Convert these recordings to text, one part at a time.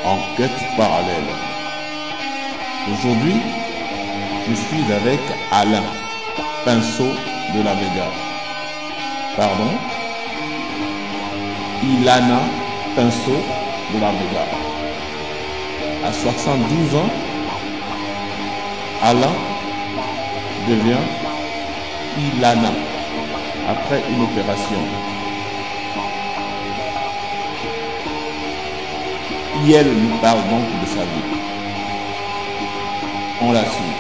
Enquête parallèle. Aujourd'hui, je suis avec Alain Pinceau de la Vega. Pardon, Ilana Pinceau de la Vega. À 72 ans, Alain devient Ilana après une opération. Et elle nous parle donc de sa vie. On la suit.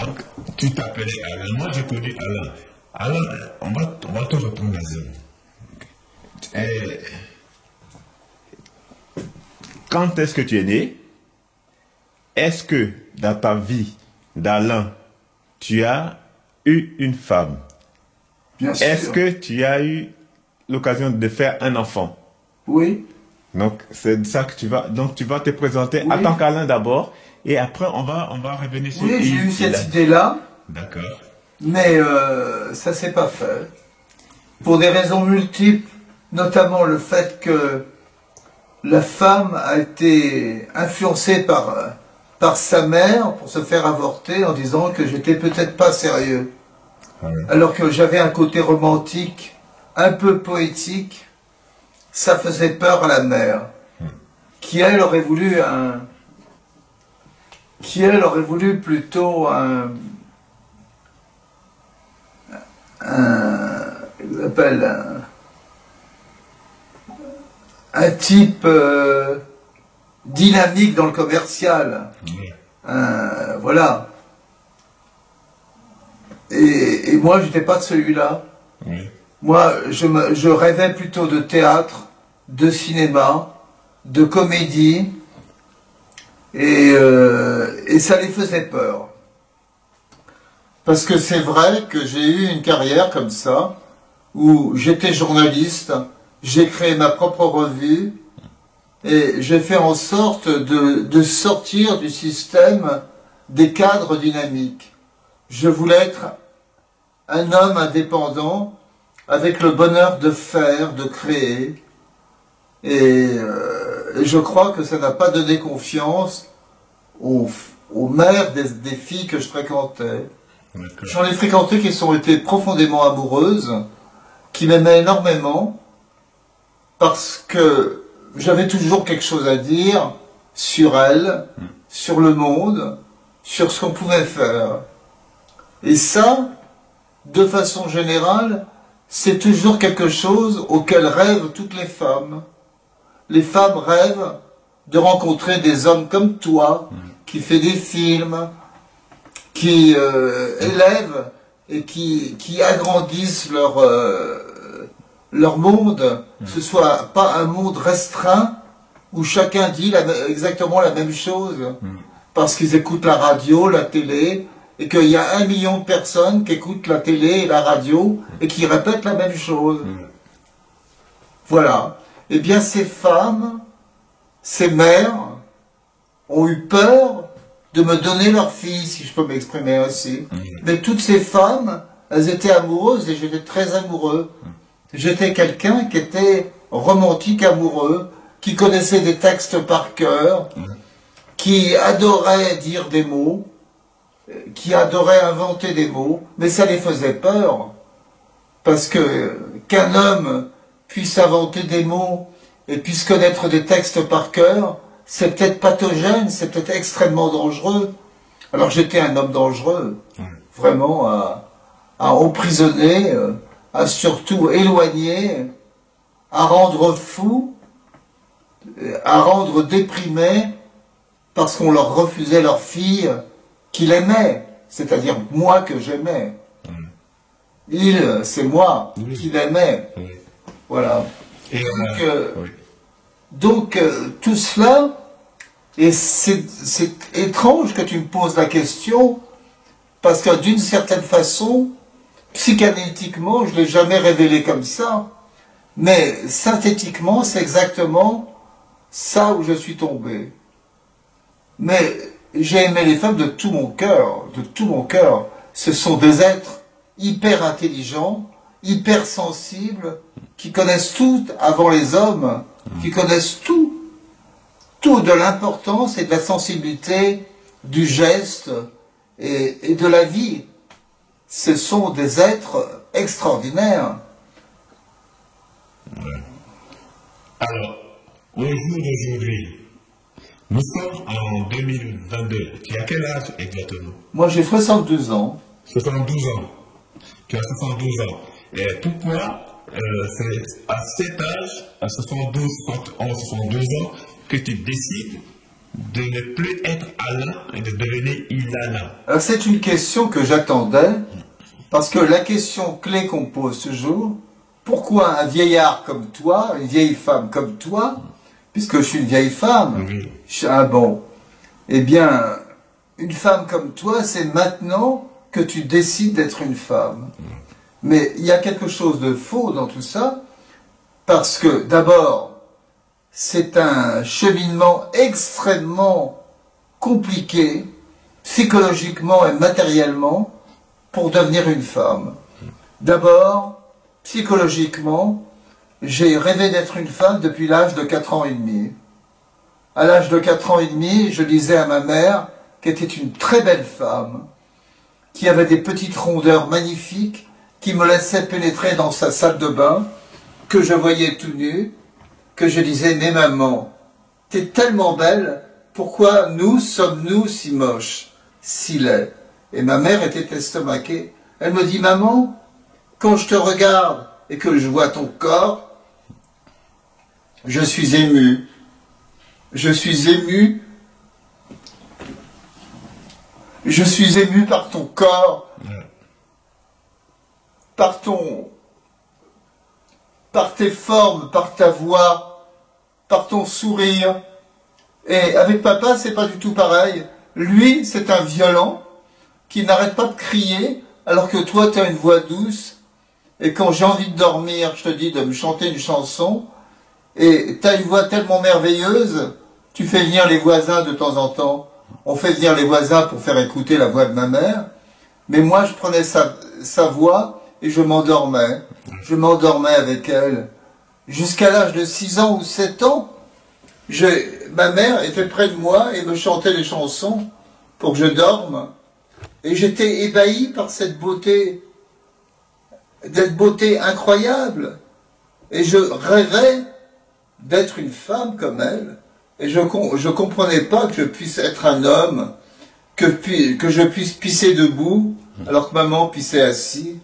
Donc, tu t'appelais Alain. Moi, je connais Alain. Alain, on va te retourner à zéro. Quand est-ce que tu es né? Est-ce que dans ta vie d'Alain, tu as eu une femme? Bien sûr. Est-ce que tu as eu l'occasion de faire un enfant? Oui. Donc, c'est de ça que tu vas... Donc, tu vas te présenter Oui. en tant qu'Alain d'abord, et après, on va revenir sur... Oui, j'ai eu cette idée-là, D'accord. mais ça s'est pas fait. Pour des raisons multiples, notamment le fait que la femme a été influencée par sa mère pour se faire avorter en disant que j'étais peut-être pas sérieux. Ah oui. Alors que j'avais un côté romantique, un peu poétique, ça faisait peur à la mère, qui elle aurait voulu plutôt un type dynamique dans le commercial. Oui. Voilà. Et moi, j'étais pas de celui-là. Oui. Moi, je rêvais plutôt de théâtre, de cinéma, de comédie, et ça les faisait peur. Parce que c'est vrai que j'ai eu une carrière comme ça, où j'étais journaliste, j'ai créé ma propre revue, et j'ai fait en sorte de sortir du système des cadres dynamiques. Je voulais être un homme indépendant, avec le bonheur de faire, de créer, et je crois que ça n'a pas donné confiance aux mères des filles que je fréquentais. J'en ai fréquenté qui ont été profondément amoureuses, qui m'aimaient énormément, parce que j'avais toujours quelque chose à dire sur elles, sur le monde, sur ce qu'on pouvait faire. Et ça, de façon générale, c'est toujours quelque chose auquel rêvent toutes les femmes. Les femmes rêvent de rencontrer des hommes comme toi, qui fait des films, qui élèvent et qui agrandissent leur monde, que ce soit pas un monde restreint où chacun dit exactement la même chose, parce qu'ils écoutent la radio, la télé, et qu'il y a 1 million de personnes qui écoutent la télé et la radio et qui répètent la même chose. Voilà. Eh bien, ces femmes, ces mères, ont eu peur de me donner leur fille, si je peux m'exprimer ainsi. Mais toutes ces femmes, elles étaient amoureuses et j'étais très amoureux. J'étais quelqu'un qui était romantique amoureux, qui connaissait des textes par cœur, qui adorait dire des mots, qui adoraient inventer des mots, mais ça les faisait peur. Parce que qu'un homme puisse inventer des mots et puisse connaître des textes par cœur, c'est peut-être pathogène, c'est peut-être extrêmement dangereux. Alors j'étais un homme dangereux, vraiment à emprisonner, à surtout éloigner, à rendre fou, à rendre déprimé, parce qu'on leur refusait leur fille qu'il aimait, c'est-à-dire moi que j'aimais. Il, c'est moi qu'il aimait. Voilà. Et donc, tout cela, et c'est étrange que tu me poses la question, parce que d'une certaine façon, psychanalytiquement, je ne l'ai jamais révélé comme ça, mais synthétiquement, c'est exactement ça où je suis tombé. Mais j'ai aimé les femmes de tout mon cœur, de tout mon cœur. Ce sont des êtres hyper intelligents, hyper sensibles, qui connaissent tout avant les hommes, qui connaissent tout de l'importance et de la sensibilité du geste et de la vie. Ce sont des êtres extraordinaires. Alors, au jour d'aujourd'hui, nous sommes en 2022. Tu as quel âge exactement? Moi, j'ai 62 ans. 72 ans. Tu as 72 ans. Et pourquoi c'est à cet âge, à 72, 71, 72 ans, que tu décides de ne plus être Alain et de devenir Ilana? Alors, c'est une question que j'attendais, parce que la question clé qu'on pose toujours, pourquoi un vieillard comme toi, une vieille femme comme toi, puisque je suis une vieille femme, ah bon, eh bien, une femme comme toi, c'est maintenant que tu décides d'être une femme. Mais il y a quelque chose de faux dans tout ça, parce que d'abord, c'est un cheminement extrêmement compliqué, psychologiquement et matériellement, pour devenir une femme. D'abord, psychologiquement, j'ai rêvé d'être une femme depuis l'âge de 4 ans et demi. À l'âge de 4 ans et demi, je disais à ma mère, qui était une très belle femme, qui avait des petites rondeurs magnifiques, qui me laissait pénétrer dans sa salle de bain, que je voyais tout nu, que je disais, mais maman, t'es tellement belle, pourquoi sommes-nous si moches, si laids? Et ma mère était estomaquée. Elle me dit, maman, quand je te regarde et que je vois ton corps, je suis ému. Je suis ému. Je suis ému par ton corps, par tes formes, par ta voix, par ton sourire. Et avec papa, c'est pas du tout pareil. Lui, c'est un violent qui n'arrête pas de crier, alors que toi, tu as une voix douce. Et quand j'ai envie de dormir, je te dis de me chanter une chanson. Et tu as une voix tellement merveilleuse, tu fais venir les voisins de temps en temps. On fait venir les voisins pour faire écouter la voix de ma mère. Mais moi, je prenais sa voix et je m'endormais. Je m'endormais avec elle. Jusqu'à l'âge de 6 ans ou 7 ans, ma mère était près de moi et me chantait des chansons pour que je dorme. Et j'étais ébahi par cette beauté incroyable. Et je rêvais d'être une femme comme elle. Et je comprenais pas que je puisse être un homme, que je puisse pisser debout, alors que maman pissait assis.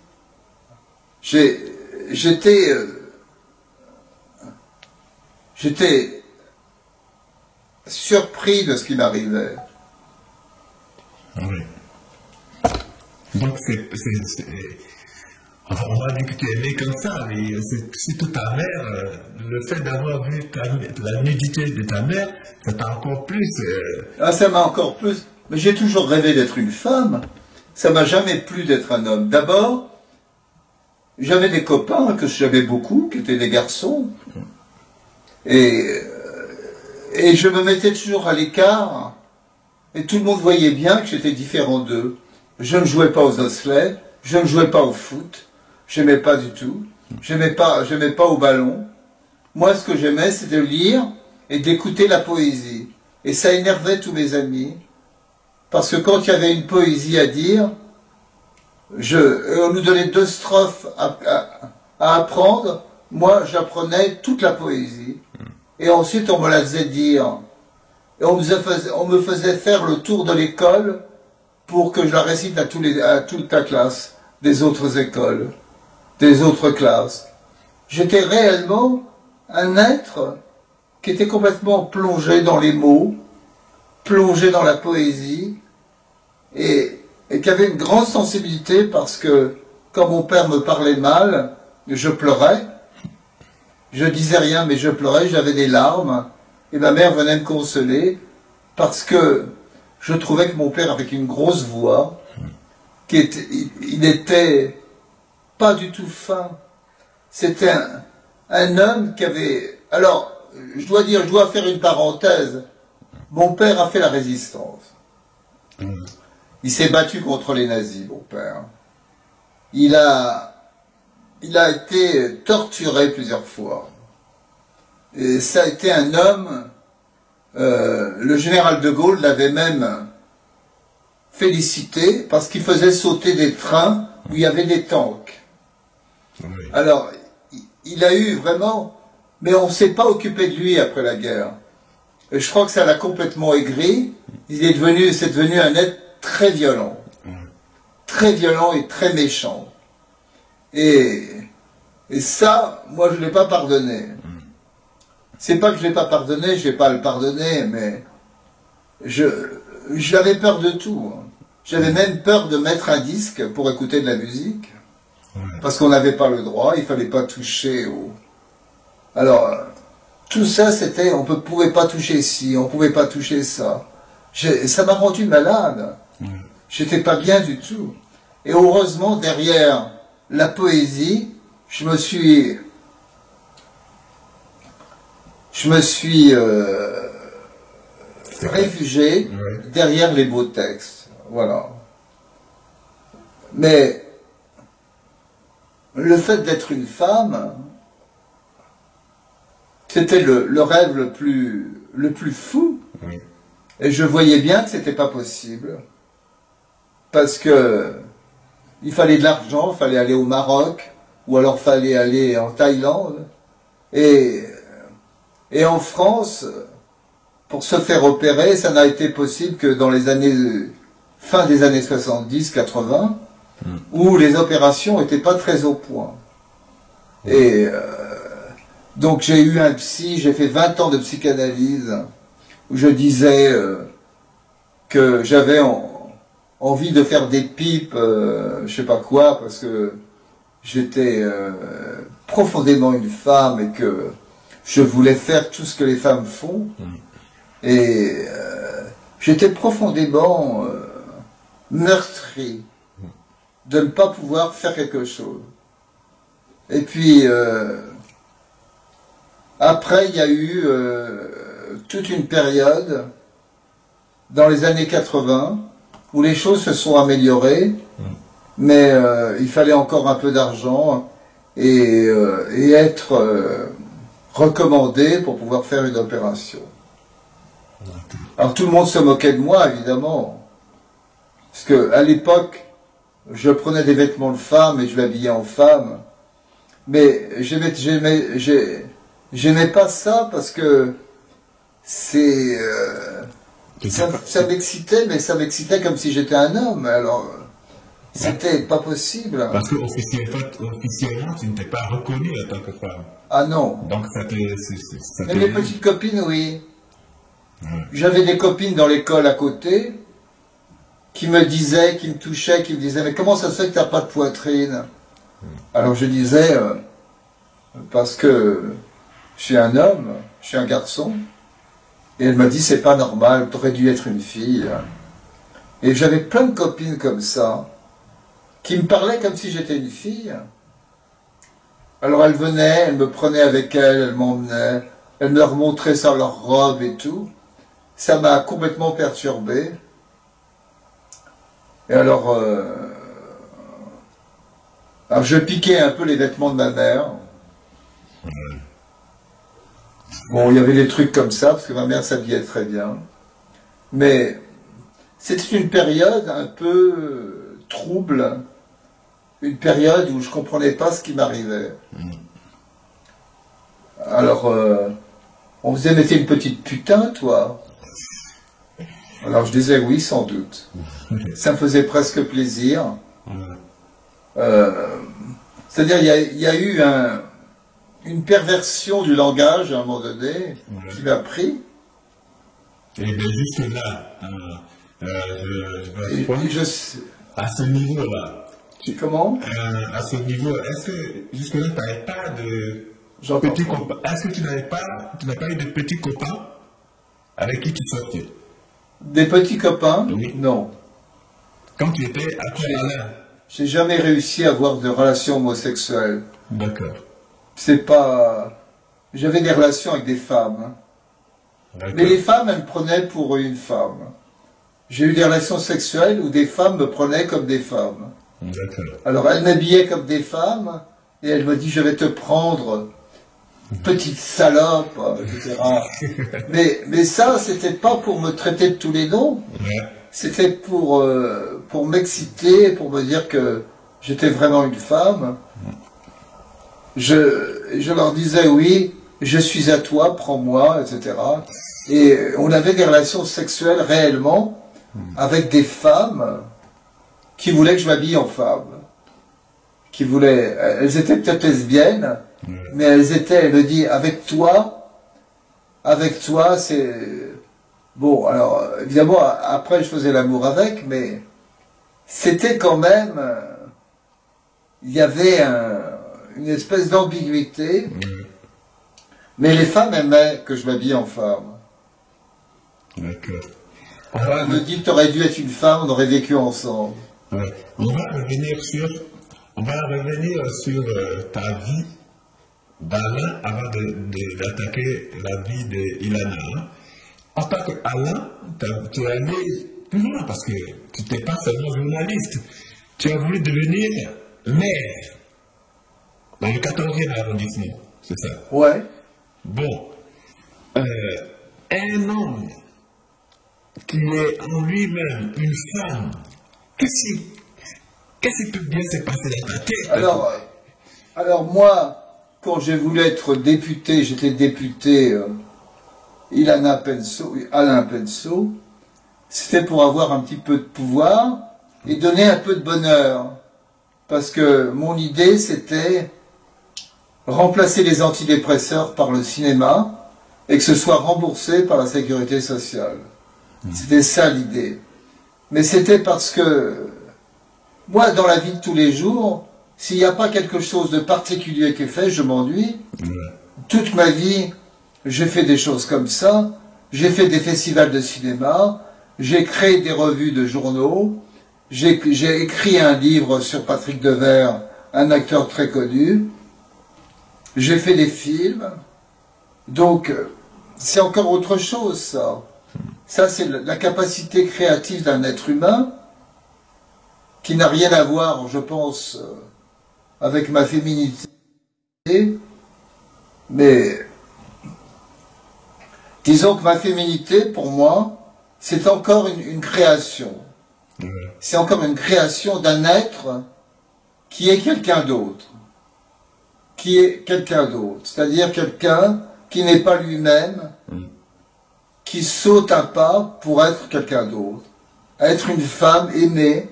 J'étais surpris de ce qui m'arrivait. Oui. Donc enfin, on va dire que tu es né comme ça, mais c'est surtout ta mère, le fait d'avoir vu la nudité de ta mère, ça t'a encore plus... Ah, ça m'a encore plus... Mais j'ai toujours rêvé d'être une femme. Ça m'a jamais plu d'être un homme. D'abord, j'avais des copains que j'avais beaucoup, qui étaient des garçons. Et je me mettais toujours à l'écart. Et tout le monde voyait bien que j'étais différent d'eux. Je ne jouais pas aux osselets, je ne jouais pas au foot. J'aimais pas du tout. J'aimais pas au ballon. Moi, ce que j'aimais, c'est de lire et d'écouter la poésie. Et ça énervait tous mes amis. Parce que quand il y avait une poésie à dire, on nous donnait 2 strophes à apprendre. Moi, j'apprenais toute la poésie. Et ensuite, on me la faisait dire. Et on me faisait faire le tour de l'école pour que je la récite à toute la classe des autres écoles, des autres classes. J'étais réellement un être qui était complètement plongé dans les mots, plongé dans la poésie, et qui avait une grande sensibilité parce que quand mon père me parlait mal, je pleurais. Je disais rien, mais je pleurais, j'avais des larmes, et ma mère venait me consoler parce que je trouvais que mon père avait une grosse voix, il était pas du tout fin. C'était un homme qui avait... Alors, je dois faire une parenthèse. Mon père a fait la résistance. Il s'est battu contre les nazis, mon père. Il a été torturé plusieurs fois. Et ça a été un homme... le général de Gaulle l'avait même félicité parce qu'il faisait sauter des trains où il y avait des tanks. Oui. Alors, il a eu vraiment... Mais on ne s'est pas occupé de lui après la guerre. Et je crois que ça l'a complètement aigri. C'est devenu un être très violent. Très violent et très méchant. Et ça, moi, je ne l'ai pas pardonné. C'est pas que je ne l'ai pas pardonné, je ne vais pas le pardonner, mais j'avais peur de tout. J'avais même peur de mettre un disque pour écouter de la musique. Parce qu'on n'avait pas le droit, il ne fallait pas toucher au... Alors, tout ça, c'était, on ne pouvait pas toucher ci, on ne pouvait pas toucher ça. Ça m'a rendu malade. J'étais pas bien du tout. Et heureusement, derrière la poésie, je me suis réfugié derrière les beaux textes. Voilà. Mais le fait d'être une femme, c'était le rêve le plus fou. Oui. Et je voyais bien que c'était pas possible. Parce que il fallait de l'argent, il fallait aller au Maroc, ou alors il fallait aller en Thaïlande. Et en France, pour se faire opérer, ça n'a été possible que dans les fin des années 70-80, où les opérations n'étaient pas très au point. Et donc j'ai eu un psy, j'ai fait 20 ans de psychanalyse, où je disais que j'avais envie de faire des pipes, je sais pas quoi, parce que j'étais profondément une femme et que je voulais faire tout ce que les femmes font. Et j'étais profondément meurtri de ne pas pouvoir faire quelque chose. Et puis, après, il y a eu toute une période, dans les années 80, où les choses se sont améliorées, mais il fallait encore un peu d'argent et être recommandé pour pouvoir faire une opération. Alors tout le monde se moquait de moi, évidemment, parce qu'à l'époque, je prenais des vêtements de femme et je m'habillais en femme, mais j'aimais pas ça parce que ça m'excitait, mais ça m'excitait comme si j'étais un homme, alors c'était pas possible. Parce qu'officiellement, tu n'étais pas reconnu en tant que femme. Ah non. Donc mais mes petites copines, oui. J'avais des copines dans l'école à côté qui me disaient, qui me touchaient, qui me disaient « Mais comment ça se fait que tu n'as pas de poitrine ?» Alors je disais « Parce que je suis un homme, je suis un garçon. » Et elle m'a dit « C'est pas normal, tu aurais dû être une fille. » Et j'avais plein de copines comme ça, qui me parlaient comme si j'étais une fille. Alors elles venaient, elles me prenaient avec elles, elles m'emmenaient, elles me remontraient ça leur robe et tout. Ça m'a complètement perturbé. Et alors je piquais un peu les vêtements de ma mère. Bon, il y avait des trucs comme ça, parce que ma mère s'habillait très bien. Mais c'était une période un peu trouble, une période où je ne comprenais pas ce qui m'arrivait. Alors, on faisait « Mais t'es une petite putain, toi ?» Alors je disais « Oui, sans doute. » Ça me faisait presque plaisir. C'est-à-dire, il y a eu une perversion du langage, à un moment donné, qui m'a pris. Et bien jusque-là, à ce niveau-là. Comment à ce niveau, est-ce que jusque-là, tu n'avais pas de petits copains? Est-ce que tu n'as pas eu de petits copains avec qui tu sortais? Des petits copains? Oui. Non. Quand tu étais à Alain? j'ai jamais réussi à avoir de relations homosexuelles. D'accord. C'est pas... J'avais des relations avec des femmes. Hein. Mais les femmes, elles me prenaient pour une femme. J'ai eu des relations sexuelles où des femmes me prenaient comme des femmes. D'accord. Alors elles m'habillaient comme des femmes, et elles me disent je vais te prendre, petite salope, etc. mais ça, c'était pas pour me traiter de tous les noms, c'était pour m'exciter, pour me dire que j'étais vraiment une femme. Je leur disais oui, je suis à toi, prends-moi, etc. Et on avait des relations sexuelles réellement avec des femmes qui voulaient que je m'habille en femme. Qui voulaient, elles étaient peut-être lesbiennes, mais elle me dit, avec toi, c'est... Bon, alors, évidemment, après, je faisais l'amour avec, mais c'était quand même... Il y avait une espèce d'ambiguïté, mais les femmes aimaient que je m'habille en femme. D'accord. Alors, elle me dit, tu aurais dû être une femme, on aurait vécu ensemble. Ouais. On va revenir sur ta vie d'Alain avant d'attaquer la vie d'Ilana. Hein. En tant qu'Alain, tu es allé plus loin parce que tu n'étais pas seulement journaliste. Tu as voulu devenir maire dans le 14e arrondissement, c'est ça? Ouais. Bon, un homme qui est en lui-même une femme, qu'est-ce qui peut bien se passer dans ta tête? Alors moi, quand j'ai voulu être député, j'étais député Alain Penso, c'était pour avoir un petit peu de pouvoir et donner un peu de bonheur. Parce que mon idée, c'était remplacer les antidépresseurs par le cinéma et que ce soit remboursé par la sécurité sociale. C'était ça l'idée. Mais c'était parce que moi, dans la vie de tous les jours, s'il n'y a pas quelque chose de particulier qui est fait, je m'ennuie. Toute ma vie, j'ai fait des choses comme ça. J'ai fait des festivals de cinéma. J'ai créé des revues de journaux. J'ai écrit un livre sur Patrick Devers, un acteur très connu. J'ai fait des films. Donc, c'est encore autre chose, ça. Ça, c'est la capacité créative d'un être humain qui n'a rien à voir, je pense, avec ma féminité. Mais disons que ma féminité, pour moi, c'est encore une création. C'est encore une création d'un être qui est quelqu'un d'autre. Qui est quelqu'un d'autre. C'est-à-dire quelqu'un qui n'est pas lui-même, qui saute un pas pour être quelqu'un d'autre. Être une femme aimée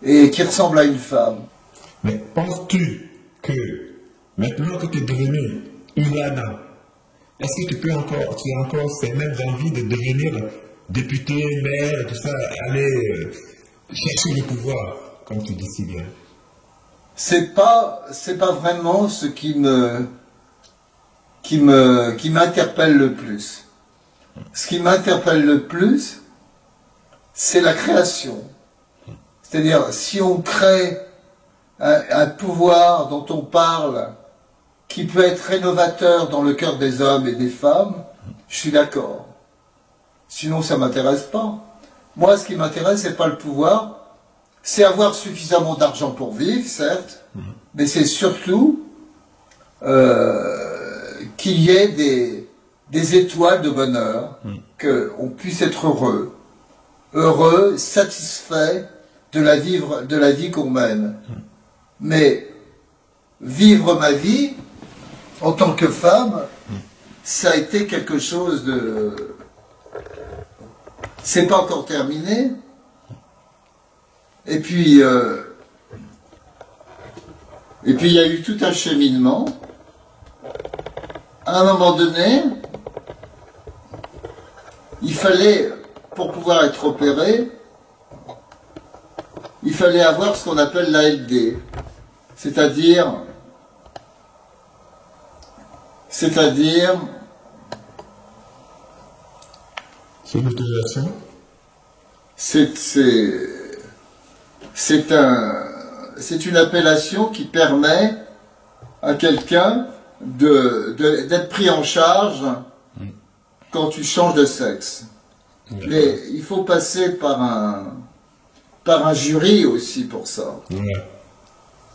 et qui ressemble à une femme. Mais penses-tu que maintenant que tu es devenu Ilana, est-ce que tu as encore ces mêmes envies de devenir député, maire, tout ça, aller chercher le pouvoir, comme tu dis si bien? C'est pas vraiment ce qui m'interpelle le plus. Ce qui m'interpelle le plus, c'est la création. C'est-à-dire, si on crée un pouvoir dont on parle, qui peut être rénovateur dans le cœur des hommes et des femmes, je suis d'accord. Sinon, ça m'intéresse pas. Moi, ce qui m'intéresse, c'est pas le pouvoir, c'est avoir suffisamment d'argent pour vivre, certes, mais c'est surtout qu'il y ait des étoiles de bonheur, qu'on puisse être heureux, satisfait de la vie qu'on mène. Mais vivre ma vie en tant que femme, ça a été quelque chose de... C'est pas encore terminé. Et puis il y a eu tout un cheminement. À un moment donné, il fallait, pour pouvoir être opéré, il fallait avoir ce qu'on appelle l'ALD, c'est-à-dire c'est l'autorisation? c'est une appellation qui permet à quelqu'un d'être pris en charge quand tu changes de sexe. Mais il faut passer par un jury aussi pour ça.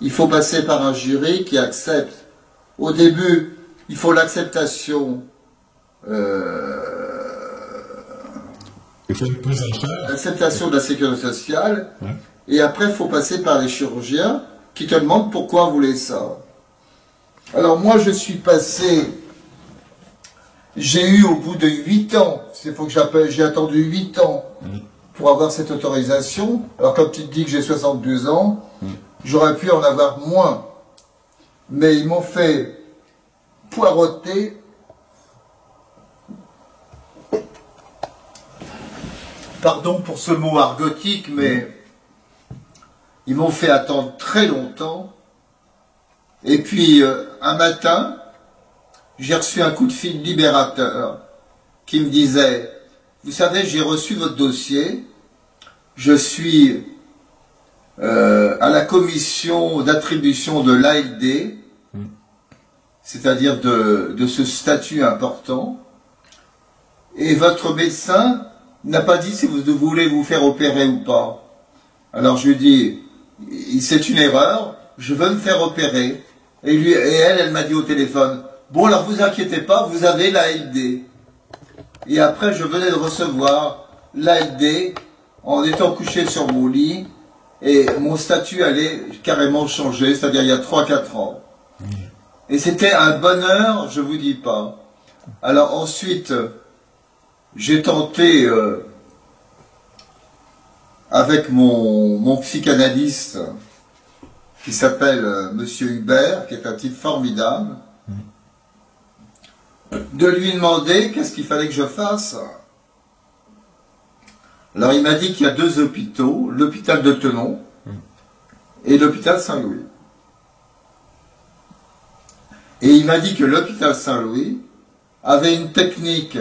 Il faut passer par un jury qui accepte. Au début, il faut l'acceptation. Il faut une prise en charge. L'acceptation de la sécurité sociale. Et après, il faut passer par les chirurgiens qui te demandent pourquoi vous voulez ça. Alors moi, je suis passé... J'ai eu au bout de 8 ans, j'ai attendu 8 ans pour avoir cette autorisation. Alors comme tu te dis que j'ai 72 ans, j'aurais pu en avoir moins. Mais ils m'ont fait poireauter. Pardon pour ce mot argotique, mais ils m'ont fait attendre très longtemps. Et puis un matin, j'ai reçu un coup de fil libérateur qui me disait « Vous savez, j'ai reçu votre dossier, je suis à la commission d'attribution de l'ALD, c'est-à-dire de ce statut important, et votre médecin n'a pas dit si vous voulez vous faire opérer ou pas. » Alors je lui dis « C'est une erreur, je veux me faire opérer. » Et elle m'a dit au téléphone « Bon, alors vous inquiétez pas, vous avez l'ALD. » Et après, je venais de recevoir l'ALD en étant couché sur mon lit et mon statut allait carrément changer, c'est-à-dire il y a 3-4 ans. Et c'était un bonheur, je vous dis pas. Alors ensuite, j'ai tenté avec mon psychanalyste qui s'appelle Monsieur Hubert, qui est un type formidable, de lui demander qu'est-ce qu'il fallait que je fasse. Alors il m'a dit qu'il y a 2 hôpitaux, l'hôpital de Tenon et l'hôpital Saint-Louis. Et il m'a dit que l'hôpital Saint-Louis avait une technique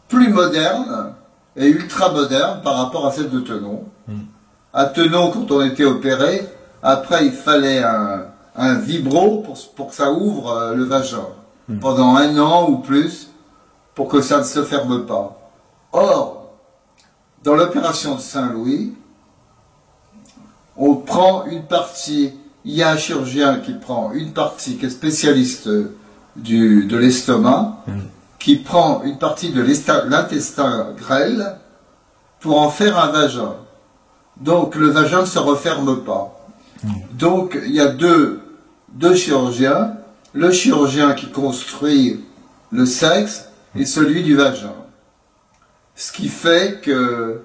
plus moderne et ultra moderne par rapport à celle de Tenon. À Tenon, quand on était opéré, après il fallait un vibro pour que ça ouvre le vagin. Pendant 1 an ou plus, pour que ça ne se ferme pas. Or, dans l'opération de Saint-Louis, on prend une partie, il y a un chirurgien qui prend une partie, qui est spécialiste de l'estomac, qui prend une partie de l'intestin grêle pour en faire un vagin. Donc le vagin ne se referme pas. Donc il y a deux chirurgiens, le chirurgien qui construit le sexe et celui du vagin. Ce qui fait que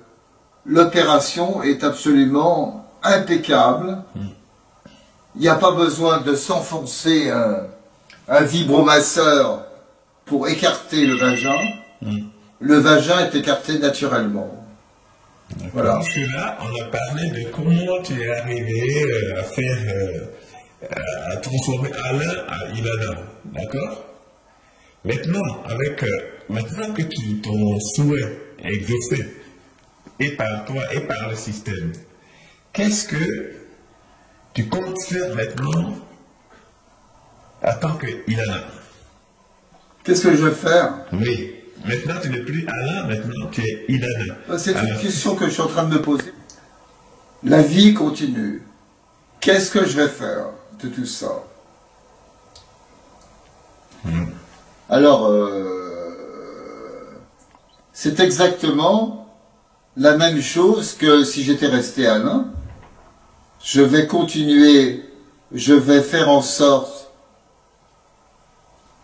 l'opération est absolument impeccable. Il n'y a pas besoin de s'enfoncer un vibromasseur pour écarter le vagin. Le vagin est écarté naturellement. Voilà. Parce que là, on a parlé de comment tu es arrivé à faire, à transformer Alain à Ilana, d'accord? Maintenant, maintenant que ton souhait est exaucé, et par toi et par le système, qu'est-ce que tu comptes faire maintenant en tant que Ilana? Qu'est-ce que je vais faire? Oui. Maintenant, tu n'es plus Alain, maintenant tu es Ilana. C'est une question que je suis en train de me poser. La vie continue. Qu'est-ce que je vais faire de tout ça? Alors, c'est exactement la même chose que si j'étais resté Alain. Je vais continuer, je vais faire en sorte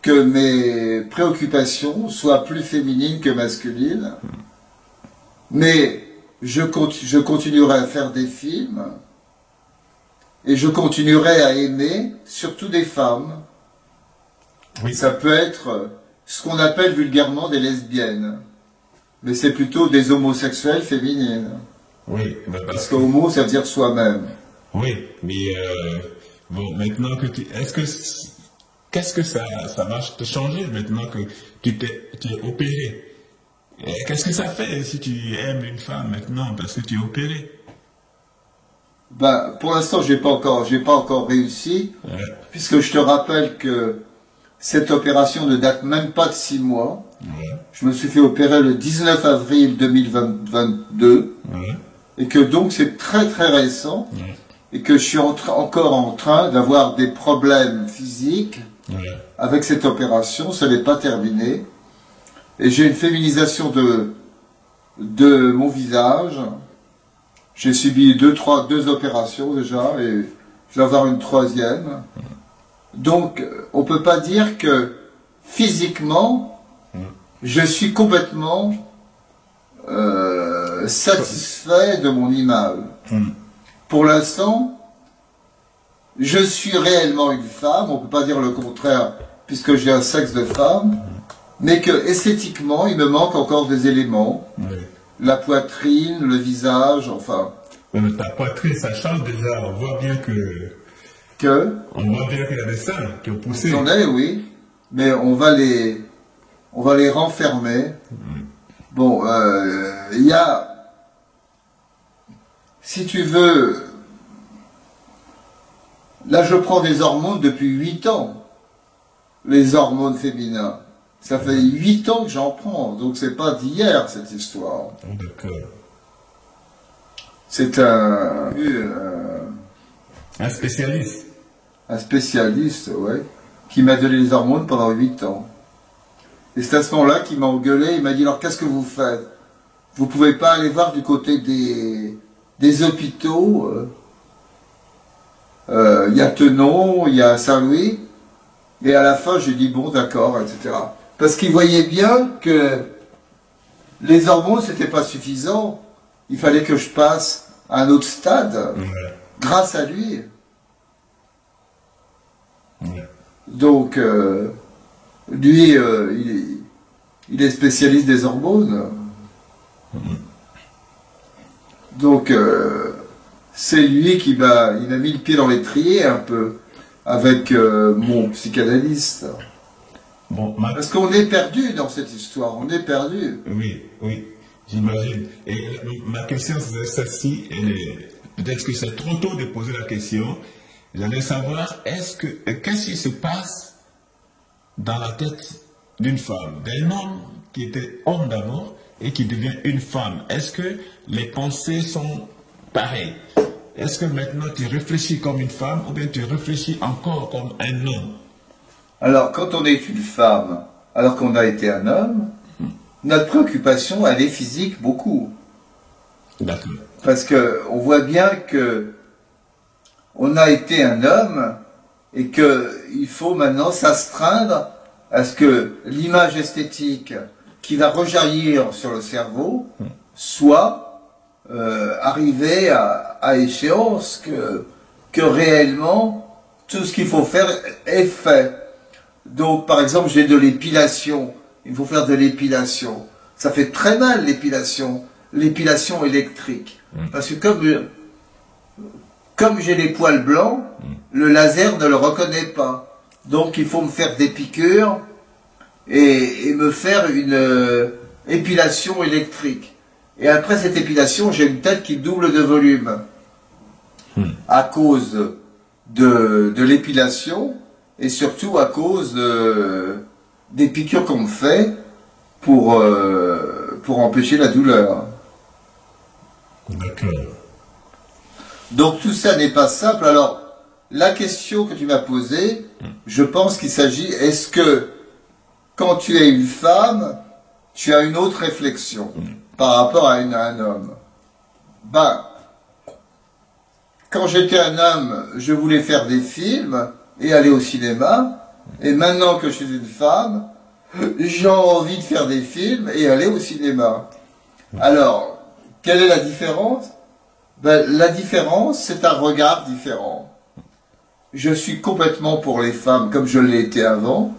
que mes préoccupations soient plus féminines que masculines, mais je continuerai à faire des films et je continuerai à aimer surtout des femmes. Oui. Ça peut être ce qu'on appelle vulgairement des lesbiennes, mais c'est plutôt des homosexuels féminines. Oui, parce que homo, ça veut dire soi-même. Oui, mais bon, maintenant que qu'est-ce que ça va te changer maintenant que tu es opéré? Qu'est-ce que ça fait si tu aimes une femme maintenant parce que tu es opéré? Ben, pour l'instant, j'ai pas encore réussi, Ouais. puisque je te rappelle que cette opération ne date même pas de 6 mois. Ouais. Je me suis fait opérer le 19 avril 2022, Ouais. et que donc c'est très très récent, Ouais. et que je suis encore en train d'avoir des problèmes physiques Ouais. avec cette opération. Ça n'est pas terminé, et j'ai une féminisation de mon visage. J'ai subi deux opérations déjà, et je vais avoir une troisième. Donc, on peut pas dire que physiquement, je suis complètement satisfait de mon image. Pour l'instant, je suis réellement une femme, on peut pas dire le contraire, puisque j'ai un sexe de femme, mais que esthétiquement, il me manque encore des éléments. Ouais. La poitrine, le visage, enfin, Mais ta poitrine, ça change déjà. On voit bien qu'il que y a des seins qui ont poussé. j'en ai, oui, mais on va les renfermer. Bon, il y a, si tu veux, là je prends des hormones depuis 8 ans, les hormones féminins. Ça fait 8 ans que j'en prends, donc c'est pas d'hier cette histoire. Oh, d'accord. C'est Un spécialiste. un spécialiste, ouais, qui m'a donné les hormones pendant 8 ans. Et c'est à ce moment-là qu'il m'a engueulé, il m'a dit, alors qu'est-ce que vous faites? Vous pouvez pas aller voir du côté des hôpitaux, il y a Tenon, il y a Saint-Louis, et à la fin j'ai dit, bon d'accord, etc. Parce qu'il voyait bien que les hormones c'était pas suffisant, il fallait que je passe à un autre stade, Ouais. grâce à lui. Ouais. Donc, lui, il est spécialiste des hormones. Donc, c'est lui qui m'a mis le pied dans l'étrier un peu, avec mon psychanalyste. Bon, Parce qu'on est perdu dans cette histoire, on est perdu. oui, oui, j'imagine. Et ma question, c'est celle-ci. Peut-être que c'est trop tôt de poser la question. J'aimerais savoir, qu'est-ce qui se passe dans la tête d'une femme, d'un homme qui était homme d'abord et qui devient une femme? Est-ce que les pensées sont pareilles? Est-ce que maintenant tu réfléchis comme une femme ou bien tu réfléchis encore comme un homme? Alors, quand on est une femme, alors qu'on a été un homme, notre préoccupation, elle est physique beaucoup. D'accord. Parce que on voit bien que on a été un homme et qu'il faut maintenant s'astreindre à ce que l'image esthétique qui va rejaillir sur le cerveau soit arrivée à échéance, que réellement tout ce qu'il faut faire est fait. Donc par exemple j'ai de l'épilation, il faut faire de l'épilation. Ça fait très mal l'épilation électrique. Parce que comme j'ai les poils blancs, le laser ne le reconnaît pas. Donc il faut me faire des piqûres et me faire une épilation électrique. Et après cette épilation, j'ai une tête qui double de volume. À cause de l'épilation et surtout à cause des piqûres qu'on me fait pour empêcher la douleur. D'accord. Donc tout ça n'est pas simple. Alors, la question que tu m'as posée, je pense qu'il s'agit, est-ce que quand tu es une femme, tu as une autre réflexion par rapport à un homme? Ben, quand j'étais un homme, je voulais faire des films et aller au cinéma. Et maintenant que je suis une femme, j'ai envie de faire des films et aller au cinéma. Alors, quelle est la différence? Ben, la différence, c'est un regard différent. Je suis complètement pour les femmes comme je l'ai été avant.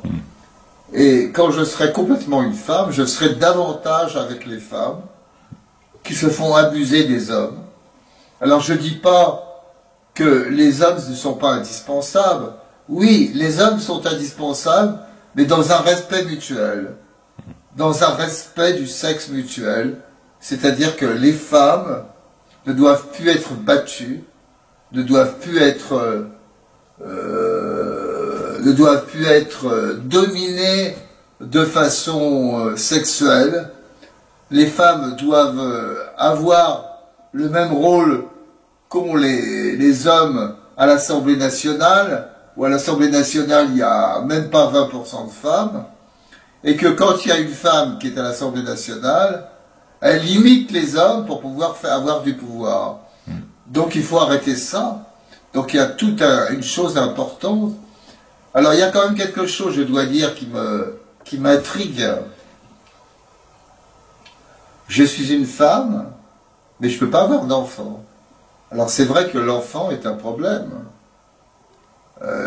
Et quand je serai complètement une femme, je serai davantage avec les femmes qui se font abuser des hommes. Alors je dis pas que les hommes ne sont pas indispensables. Oui, les hommes sont indispensables, mais dans un respect mutuel. Dans un respect du sexe mutuel. C'est-à-dire que les femmes ne doivent plus être battues, ne doivent plus être dominées de façon sexuelle. Les femmes doivent avoir le même rôle qu'ont les hommes à l'Assemblée nationale, où à l'Assemblée nationale il n'y a même pas 20% de femmes, et que quand il y a une femme qui est à l'Assemblée nationale, elle limite les hommes pour pouvoir avoir du pouvoir. Donc il faut arrêter ça. Donc il y a toute une chose importante. Alors il y a quand même quelque chose, je dois dire, qui m'intrigue. Je suis une femme, mais je ne peux pas avoir d'enfant. Alors c'est vrai que l'enfant est un problème.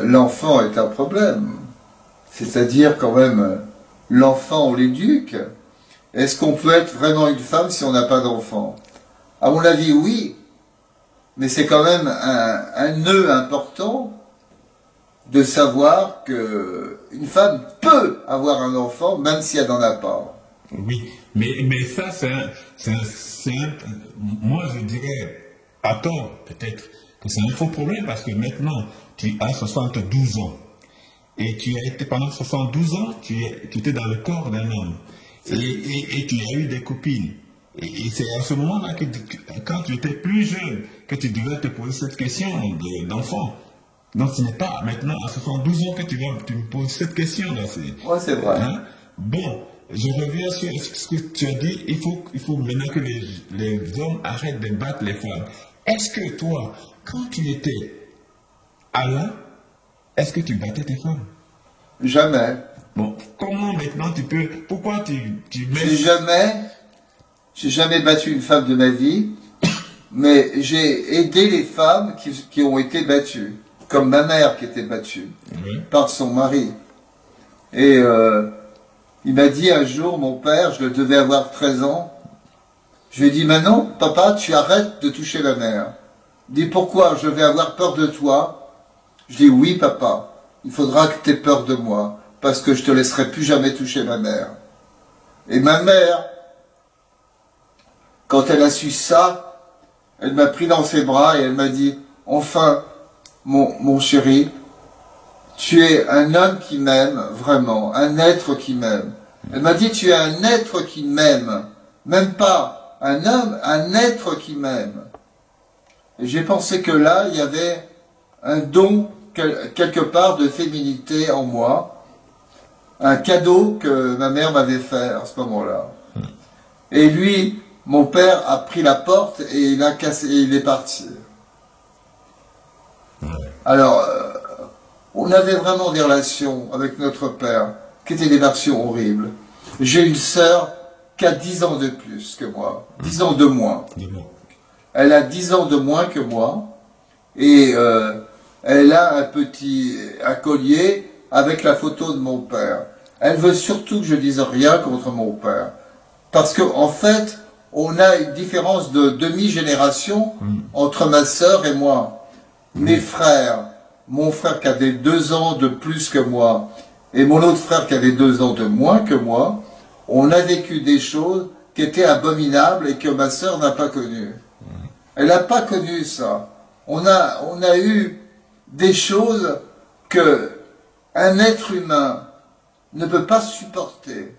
L'enfant est un problème. C'est-à-dire quand même, l'enfant on l'éduque. Est-ce qu'on peut être vraiment une femme si on n'a pas d'enfant? À mon avis, oui. Mais c'est quand même un nœud important de savoir qu'une femme peut avoir un enfant même si elle n'en a pas. Oui, mais ça, moi je dirais, à tort peut-être, que c'est un faux problème parce que maintenant, tu as 72 ans. Et tu as été, pendant 72 ans, tu étais dans le corps d'un homme. Et tu as eu des copines. Et c'est à ce moment-là que, quand tu étais plus jeune, que tu devais te poser cette question d'enfant. Donc ce n'est pas maintenant à 72 ans que tu me poses cette question. Oui, c'est vrai. Hein? Bon, je reviens sur ce que tu as dit. Il faut maintenant que les hommes arrêtent de battre les femmes. Est-ce que toi, quand tu étais Alain, est-ce que tu battais tes femmes? Jamais. Bon, comment maintenant tu peux... Pourquoi tu mets... J'ai jamais battu une femme de ma vie, mais j'ai aidé les femmes qui ont été battues, comme ma mère qui était battue par son mari. Et il m'a dit un jour, mon père, je devais avoir 13 ans, je lui ai dit, maintenant, papa, tu arrêtes de toucher ma mère. Il dit, pourquoi? Je vais avoir peur de toi. Je dis, oui, papa, il faudra que tu aies peur de moi, parce que je te laisserai plus jamais toucher ma mère. Et ma mère, quand elle a su ça, elle m'a pris dans ses bras et elle m'a dit, enfin, mon chéri, tu es un homme qui m'aime, vraiment, un être qui m'aime. Elle m'a dit, tu es un être qui m'aime, même pas un homme, un être qui m'aime. Et j'ai pensé que là, il y avait un don, quelque part, de féminité en moi, un cadeau que ma mère m'avait fait à ce moment-là. Et lui, mon père a pris la porte et il a cassé, et il est parti. Alors, on avait vraiment des relations avec notre père, qui étaient des relations horribles. J'ai une sœur qui a 10 ans de plus que moi, 10 ans de moins. Elle a 10 ans de moins que moi, et elle a un collier avec la photo de mon père. Elle veut surtout que je dise rien contre mon père. Parce qu'en fait, on a une différence de demi-génération entre ma sœur et moi. Mes frères, mon frère qui avait 2 ans de plus que moi, et mon autre frère qui avait 2 ans de moins que moi, on a vécu des choses qui étaient abominables et que ma sœur n'a pas connues. Elle n'a pas connu ça. On a eu des choses que un être humain ne peut pas supporter.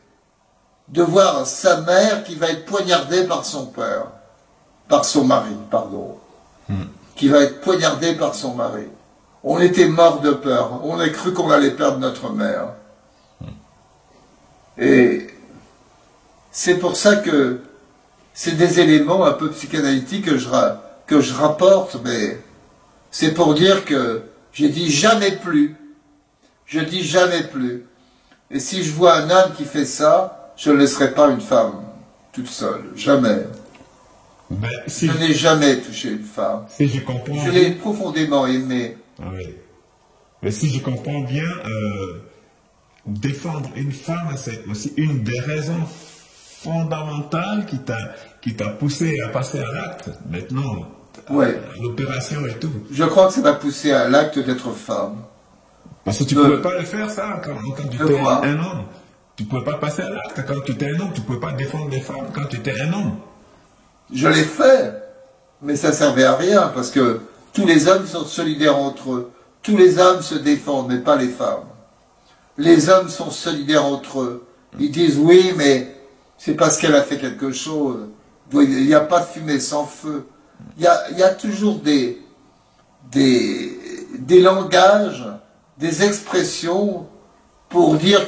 De voir sa mère qui va être poignardée par son père, par son mari, pardon, qui va être poignardée par son mari. On était morts de peur, on a cru qu'on allait perdre notre mère. Et c'est pour ça que c'est des éléments un peu psychanalytiques que je rapporte, mais c'est pour dire que j'ai dit jamais plus. Je dis jamais plus. Et si je vois un homme qui fait ça, je ne laisserai pas une femme toute seule, jamais. Ben, je n'ai jamais touché une femme. Si je comprends. Je l'ai profondément aimée. Oui. Mais si je comprends bien, défendre une femme, c'est aussi une des raisons fondamentales qui t'a poussé à passer à l'acte. Maintenant, l'opération et tout. Je crois que ça m'a poussé à l'acte d'être femme. Parce que tu ne pouvais pas le faire ça quand tu étais un homme. Tu ne pouvais pas passer à l'acte quand tu étais un homme. Tu ne pouvais pas défendre les femmes quand tu étais un homme. Je l'ai fait, mais ça ne servait à rien parce que tous les hommes sont solidaires entre eux. Tous les hommes se défendent, mais pas les femmes. Les hommes sont solidaires entre eux. Ils disent oui, mais c'est parce qu'elle a fait quelque chose. Il n'y a pas de fumée sans feu. Il y a toujours des langages, des expressions pour dire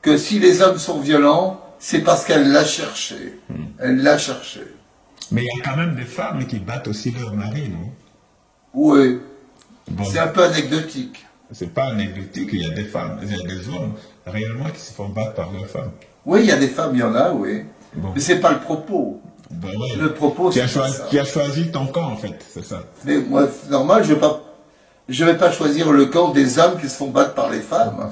que si les hommes sont violents, c'est parce qu'elle l'a cherché. Elle l'a cherché. Mais il y a quand même des femmes qui battent aussi leur mari, non? Oui. Bon. C'est un peu anecdotique. C'est pas anecdotique, il y a des femmes, il y a des hommes réellement qui se font battre par leurs femmes. Oui, il y a des femmes, il y en a, oui. Bon. Mais c'est pas le propos. Ben ouais. Le propos, c'est ça. Tu as choisi ton camp, en fait, c'est ça. Mais moi, normal, je vais pas choisir le camp des hommes qui se font battre par les femmes.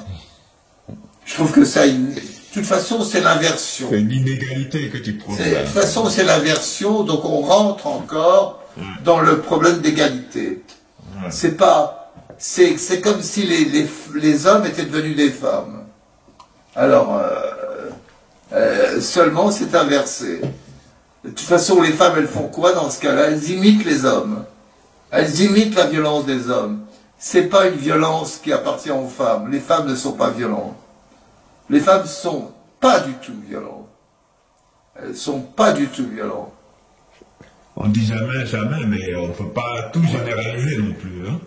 Je trouve que ça, de toute façon, c'est l'inversion. C'est l'inégalité que tu prônes. De toute façon, c'est l'inversion, donc on rentre encore dans le problème d'égalité. Ouais. C'est pas, c'est comme si les hommes étaient devenus des femmes. Alors, seulement c'est inversé. De toute façon, les femmes, elles font quoi dans ce cas-là? Elles imitent les hommes. Elles imitent la violence des hommes. C'est pas une violence qui appartient aux femmes. Les femmes ne sont pas violentes. Les femmes ne sont pas du tout violentes. Elles ne sont pas du tout violentes. On dit jamais, jamais, mais on ne peut pas tout généraliser non plus. Hein.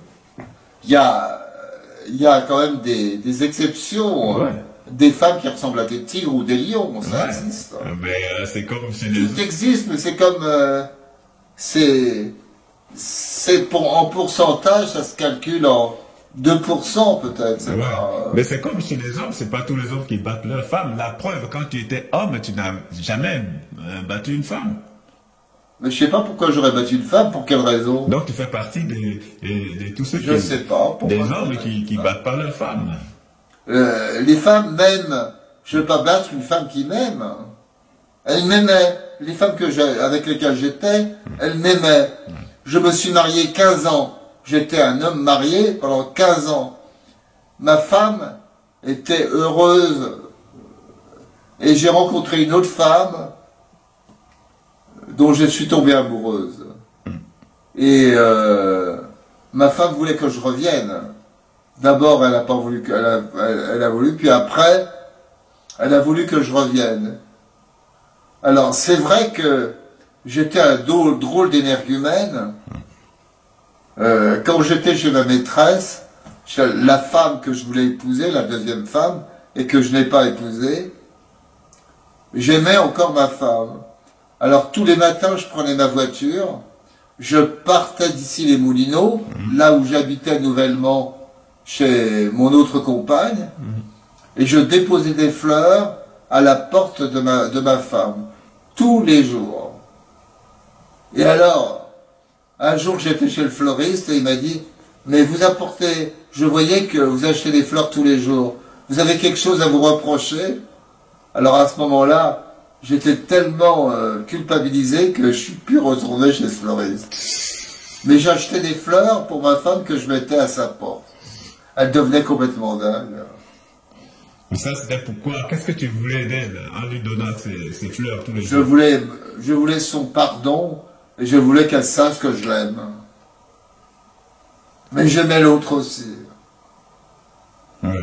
Il y a quand même des exceptions. Ouais. Des femmes qui ressemblent à des tigres ou des lions, ça Ouais. existe. Mais c'est comme chez les Tout existe, mais c'est comme... en pourcentage, ça se calcule en 2% peut-être. Ouais. Mais c'est comme chez les hommes, c'est pas tous les hommes qui battent leurs femmes. La preuve, quand tu étais homme, tu n'as jamais battu une femme. Mais je sais pas pourquoi j'aurais battu une femme, pour quelle raison? Donc tu fais partie de tous ceux Je sais pas. Pourquoi des hommes qui battent pas leurs femmes. Les femmes m'aiment. Je ne vais pas battre une femme qui m'aime. Elle m'aimait. Les femmes avec lesquelles j'étais, elles m'aimaient. Je me suis marié 15 ans. J'étais un homme marié pendant 15 ans. Ma femme était heureuse. Et j'ai rencontré une autre femme dont je suis tombé amoureuse. Et ma femme voulait que je revienne. D'abord, elle n'a pas voulu, elle a voulu, puis après, elle a voulu que je revienne. Alors, c'est vrai que j'étais un drôle d'énergumène. Quand j'étais chez ma maîtresse, la femme que je voulais épouser, la deuxième femme, et que je n'ai pas épousée, j'aimais encore ma femme. Alors, tous les matins, je prenais ma voiture, je partais d'ici les Moulineaux, là où j'habitais nouvellement, chez mon autre compagne, et je déposais des fleurs à la porte de ma femme, tous les jours. Et alors, un jour j'étais chez le fleuriste et il m'a dit, mais vous apportez, je voyais que vous achetez des fleurs tous les jours, vous avez quelque chose à vous reprocher? Alors à ce moment-là, j'étais tellement culpabilisé que je suis plus retourné chez ce fleuriste. Mais j'achetais des fleurs pour ma femme que je mettais à sa porte. Elle devenait complètement dingue. Mais ça, c'était pourquoi? Qu'est-ce que tu voulais d'elle en lui donnant ces fleurs tous les Je jours? voulais son pardon et je voulais qu'elle sache que je l'aime. Mais j'aimais l'autre aussi. Ouais.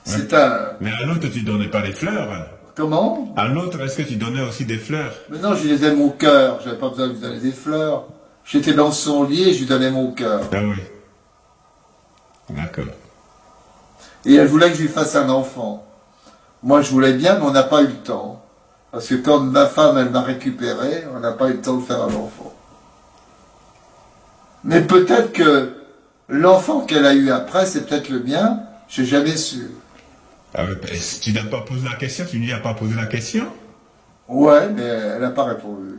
C'est un... Mais à l'autre, tu donnais pas des fleurs. Comment? À l'autre, est-ce que tu donnais aussi des fleurs? Mais non, je lui donnais mon cœur. J'avais pas besoin de lui donner des fleurs. J'étais dans son lit et je lui donnais mon cœur. Ah oui. D'accord. Et elle voulait que je lui fasse un enfant. Moi, je voulais bien, mais on n'a pas eu le temps. Parce que comme ma femme, elle m'a récupéré, on n'a pas eu le temps de faire un enfant. Mais peut-être que l'enfant qu'elle a eu après, c'est peut-être le mien, j'ai jamais su. Ah oui, ben, si tu n'as pas posé la question, tu ne lui as pas posé la question? Ouais, mais elle n'a pas répondu.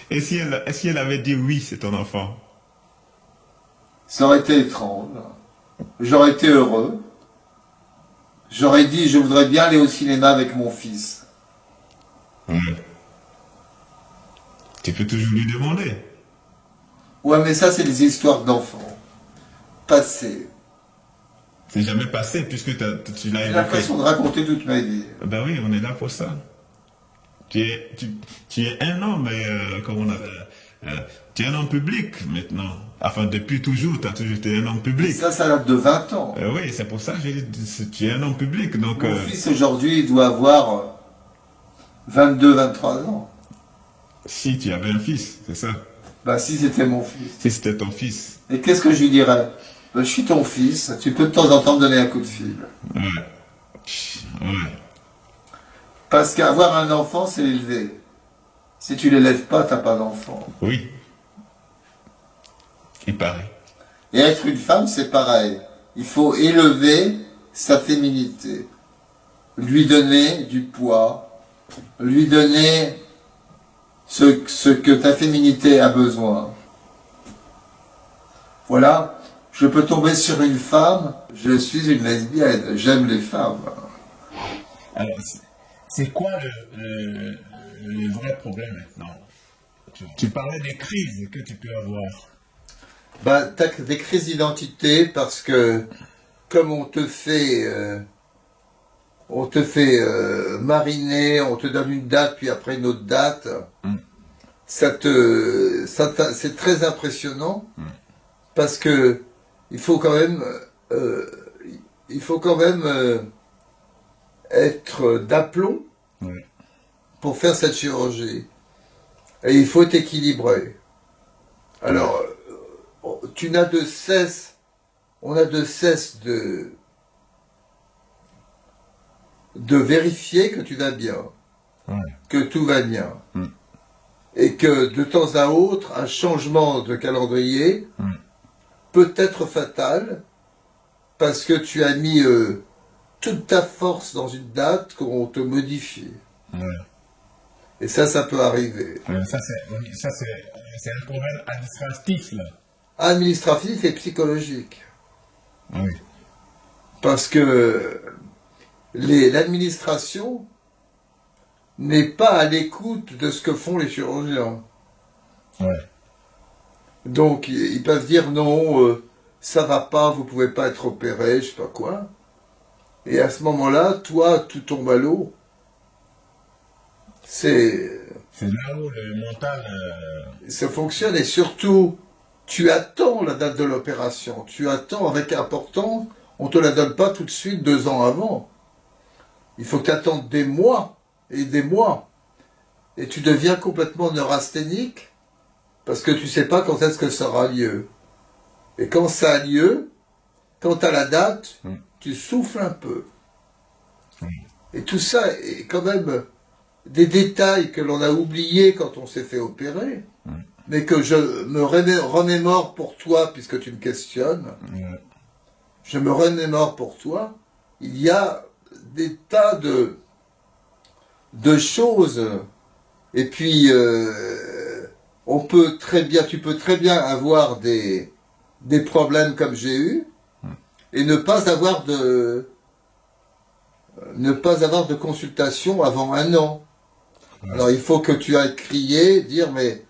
Et si elle avait dit oui, c'est ton enfant? Ça aurait été étrange. J'aurais été heureux. J'aurais dit, je voudrais bien aller au cinéma avec mon fils. Ouais. Tu peux toujours lui demander. Ouais, mais ça, c'est des histoires d'enfants. Passées. C'est jamais passé puisque tu l'as J'ai évoqué. l'impression de raconter toute ma vie. Ben oui, on est là pour ça. tu es un homme, comment on appelle, tu es un homme public maintenant. Enfin, depuis toujours, tu as toujours été un homme public. Ça date de 20 ans. Oui, c'est pour ça que j'ai dit, tu es un homme public. Donc, Mon fils aujourd'hui, il doit avoir 22, 23 ans. si tu avais un fils, c'est ça. Bah si c'était mon fils. Si c'était ton fils. Et qu'est-ce que je lui dirais? Bah, je suis ton fils, tu peux de temps en temps me donner un coup de fil. Ouais. Ouais. Parce qu'avoir un enfant, c'est l'élever. Si tu l'élèves pas, t'as pas d'enfant. Oui. Il paraît. Et être une femme, c'est pareil. Il faut élever sa féminité. Lui donner du poids. Lui donner ce que ta féminité a besoin. Voilà. Je peux tomber sur une femme, je suis une lesbienne, j'aime les femmes. Alors, c'est quoi le vrai problème maintenant? Tu parlais des crises que tu peux avoir. Bah, t'as des crises d'identité parce que comme on te fait mariner, on te donne une date puis après une autre date, c'est très impressionnant parce que il faut quand même être d'aplomb pour faire cette chirurgie. Et il faut être équilibré. Alors, on a de cesse de vérifier que tu vas bien, que tout va bien. Et que de temps à autre, un changement de calendrier peut être fatal parce que tu as mis toute ta force dans une date qu'on te modifie. Et ça peut arriver. Ça, c'est un problème administratif, là. Administratif et psychologique. Oui. Parce que l'administration n'est pas à l'écoute de ce que font les chirurgiens. Donc, ils peuvent dire non, ça va pas, vous pouvez pas être opéré, je sais pas quoi. Et à ce moment-là, toi, tout tombe à l'eau. C'est là où le mental... Ça fonctionne et surtout, tu attends la date de l'opération. Tu attends avec important, on te la donne pas tout de suite 2 ans avant. Il faut que tu attendes des mois et des mois. Et tu deviens complètement neurasthénique parce que tu sais pas quand est-ce que ça aura lieu. Et quand ça a lieu, quand tu as la date, tu souffles un peu. Et tout ça est quand même des détails que l'on a oubliés quand on s'est fait opérer, mais que je me remémore pour toi, puisque tu me questionnes. Je me remémore pour toi. Il y a des tas de choses, et puis tu peux très bien avoir des problèmes comme j'ai eu, et ne pas avoir de consultation avant 1 an. Alors il faut que tu ailles crier, dire mais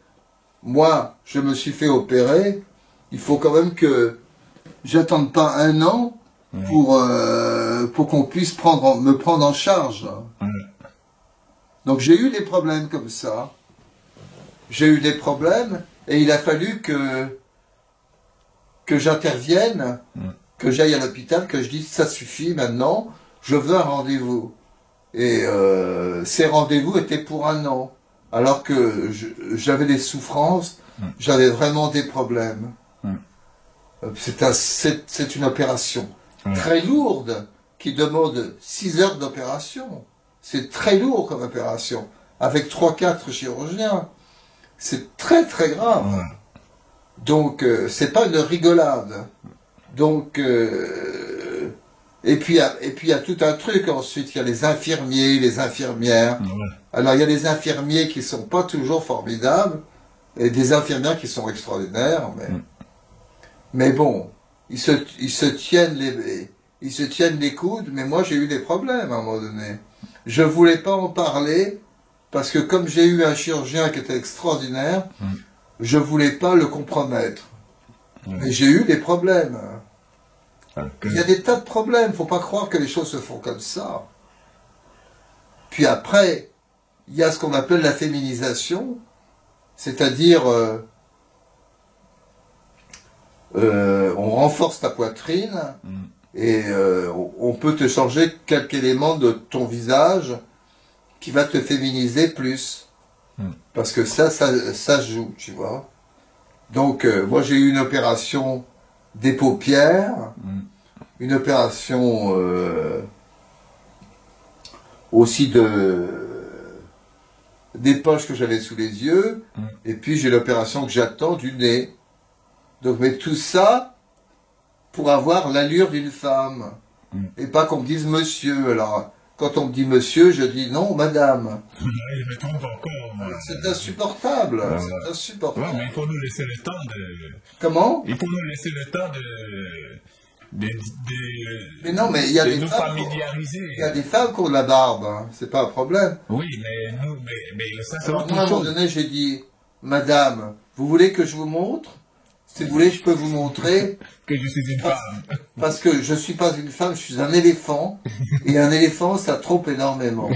moi je me suis fait opérer, il faut quand même que j'attende pas 1 an pour qu'on puisse me prendre en charge. Donc j'ai eu des problèmes comme ça. J'ai eu des problèmes et il a fallu que j'intervienne, que j'aille à l'hôpital, que je dise ça suffit maintenant, je veux un rendez-vous. Et ces rendez-vous étaient pour 1 an, alors que j'avais des souffrances, j'avais vraiment des problèmes. C'est une opération très lourde qui demande 6 heures d'opération. C'est très lourd comme opération, avec 3-4 chirurgiens. C'est très très grave. Donc c'est pas une rigolade. Donc et puis il y a tout un truc ensuite. Il y a les infirmiers, les infirmières. Alors il y a les infirmiers qui sont pas toujours formidables et des infirmières qui sont extraordinaires. Mais bon, ils se tiennent les coudes. Mais moi j'ai eu des problèmes à un moment donné. Je voulais pas en parler parce que comme j'ai eu un chirurgien qui était extraordinaire, je voulais pas le compromettre. Mais j'ai eu des problèmes. Il y a des tas de problèmes. Faut pas croire que les choses se font comme ça. Puis après, il y a ce qu'on appelle la féminisation, c'est-à-dire on renforce ta poitrine et on peut te changer quelques éléments de ton visage qui va te féminiser plus. Parce que ça joue, tu vois. Donc, moi j'ai eu une opération des paupières, une opération aussi des poches que j'avais sous les yeux, et puis j'ai l'opération que j'attends du nez. Donc, mais tout ça pour avoir l'allure d'une femme, et pas qu'on me dise monsieur. Alors, quand on me dit monsieur, je dis non, madame. Je me trompe encore. C'est insupportable. C'est insupportable. Ouais, mais il faut nous laisser le temps de... Comment? Il faut nous laisser le temps mais non, mais il y a de des nous femmes. familiariser. Il y a des femmes qui ont de la barbe, hein. C'est pas un problème. Oui, mais nous, mais ça, c'est Alors autre moi, à un moment chose. donné, j'ai dit, madame, vous voulez que je vous montre? Si vous voulez, je peux vous montrer. Que je suis une femme. Parce que je suis pas une femme, je suis un éléphant. Et un éléphant, ça trompe énormément.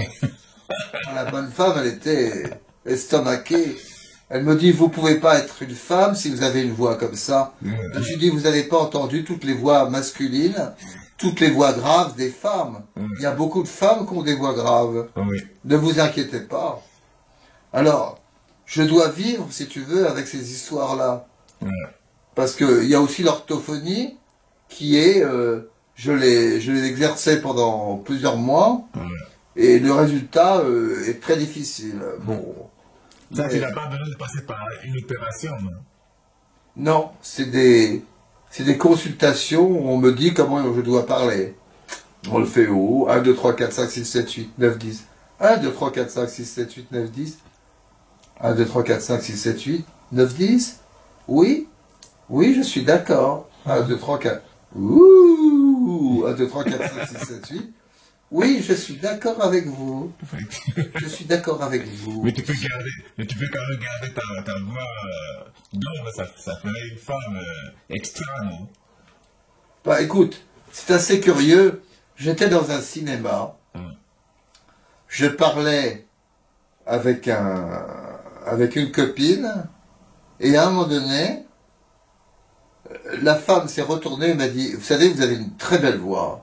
La bonne femme, elle était estomaquée. Elle me dit, vous pouvez pas être une femme si vous avez une voix comme ça. Je lui dis, vous n'avez pas entendu toutes les voix masculines, toutes les voix graves des femmes. Il y a beaucoup de femmes qui ont des voix graves. Oui. Ne vous inquiétez pas. Alors, je dois vivre, si tu veux, avec ces histoires-là. Parce qu'il y a aussi l'orthophonie qui est, je l'ai exercé pendant plusieurs mois, et le résultat est très difficile. Bon. Ça, tu n'as pas besoin de passer par une opération. Non, c'est des consultations où on me dit comment je dois parler. On le fait haut, 1, 2, 3, 4, 5, 6, 7, 8, 9, 10. 1, 2, 3, 4, 5, 6, 7, 8, 9, 10. 1, 2, 3, 4, 5, 6, 7, 8, 9, 10. Oui, oui, je suis d'accord. 1, 2, 3, 4. Ouh, 1, 2, 3, 4, 5, 6, 7, 8. Oui, je suis d'accord avec vous. Je suis d'accord avec vous. Mais tu peux quand même garder ta voix d'homme, ça ferait une femme extra, non? Bah écoute, c'est assez curieux. J'étais dans un cinéma. Je parlais avec une copine, et à un moment donné, la femme s'est retournée et m'a dit, vous savez, vous avez une très belle voix.